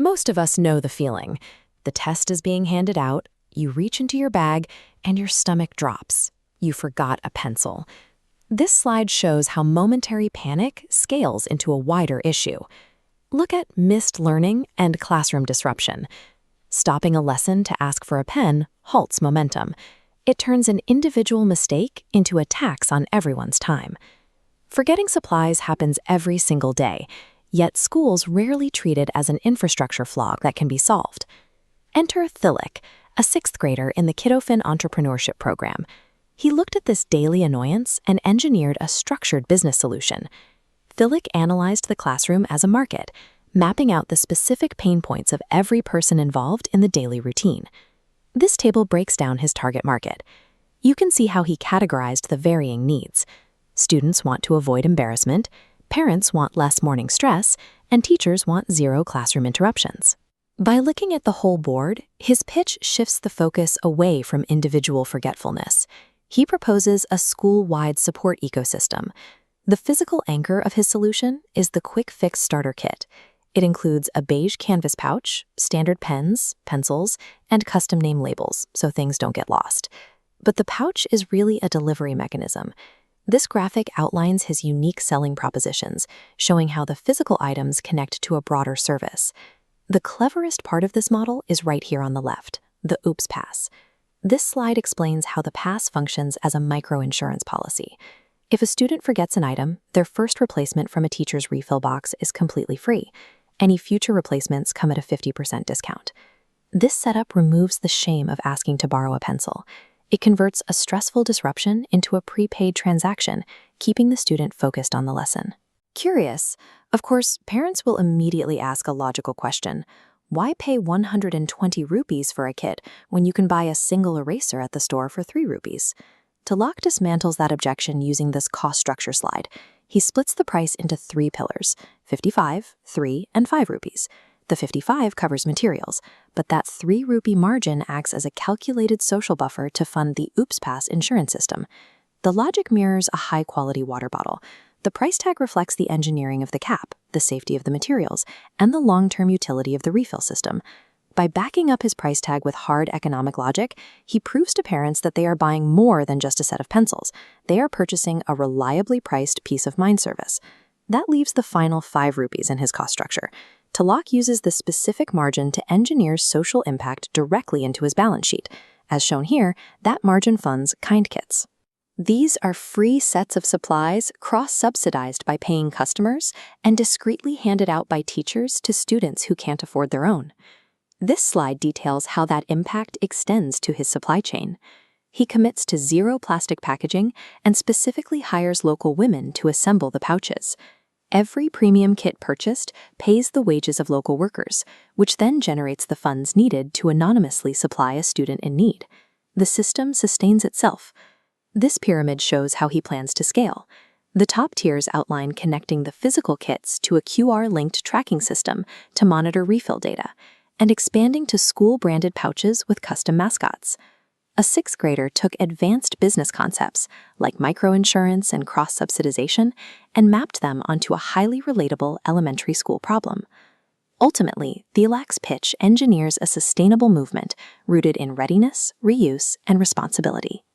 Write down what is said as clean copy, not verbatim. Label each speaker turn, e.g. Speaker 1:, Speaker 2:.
Speaker 1: Most of us know the feeling. The test is being handed out, you reach into your bag, and your stomach drops. You forgot a pencil. This slide shows how momentary panic scales into a wider issue. Look at missed learning and classroom disruption. Stopping a lesson to ask for a pen halts momentum. It turns an individual mistake into a tax on everyone's time. Forgetting supplies happens every single day, yet schools rarely treat it as an infrastructure flaw that can be solved. Enter Thillik, a 6th grader in the KiddoFin Entrepreneurship Program. He looked at this daily annoyance and engineered a structured business solution. Thillik analyzed the classroom as a market, mapping out the specific pain points of every person involved in the daily routine. This table breaks down his target market. You can see how he categorized the varying needs. Students want to avoid embarrassment, parents want less morning stress, and teachers want 0 classroom interruptions. By looking at the whole board, his pitch shifts the focus away from individual forgetfulness. He proposes a school-wide support ecosystem. The physical anchor of his solution is the Quick Fix Starter Kit. It includes a beige canvas pouch, standard pens, pencils, and custom name labels so things don't get lost. But the pouch is really a delivery mechanism. This graphic outlines his unique selling propositions, showing how the physical items connect to a broader service. The cleverest part of this model is right here on the left, the Oops Pass. This slide explains how the pass functions as a microinsurance policy. If a student forgets an item, their first replacement from a teacher's refill box is completely free. Any future replacements come at a 50% discount. This setup removes the shame of asking to borrow a pencil. It converts a stressful disruption into a prepaid transaction, keeping the student focused on the lesson. Curious, of course, parents will immediately ask a logical question. Why pay 120 rupees for a kit when you can buy a single eraser at the store for 3 rupees? Tilak dismantles that objection using this cost structure slide. He splits the price into 3 pillars, 55, 3, and 5 rupees. The 55 covers materials, but that 3 rupee margin acts as a calculated social buffer to fund the Oops Pass insurance system. The logic mirrors a high-quality water bottle. The price tag reflects the engineering of the cap, the safety of the materials, and the long-term utility of the refill system. By backing up his price tag with hard economic logic, he proves to parents that they are buying more than just a set of pencils. They are purchasing a reliably priced peace of mind service. That leaves the final 5 rupees in his cost structure. Tilak uses the specific margin to engineer social impact directly into his balance sheet. As shown here, that margin funds kind kits. These are free sets of supplies cross-subsidized by paying customers and discreetly handed out by teachers to students who can't afford their own. This slide details how that impact extends to his supply chain. He commits to 0 plastic packaging and specifically hires local women to assemble the pouches. Every premium kit purchased pays the wages of local workers, which then generates the funds needed to anonymously supply a student in need. The system sustains itself. This pyramid shows how he plans to scale. The top tiers outline connecting the physical kits to a QR-linked tracking system to monitor refill data, and expanding to school-branded pouches with custom mascots. A 6th grader took advanced business concepts, like microinsurance and cross-subsidization, and mapped them onto a highly relatable elementary school problem. Ultimately, Thilak's pitch engineers a sustainable movement rooted in readiness, reuse, and responsibility.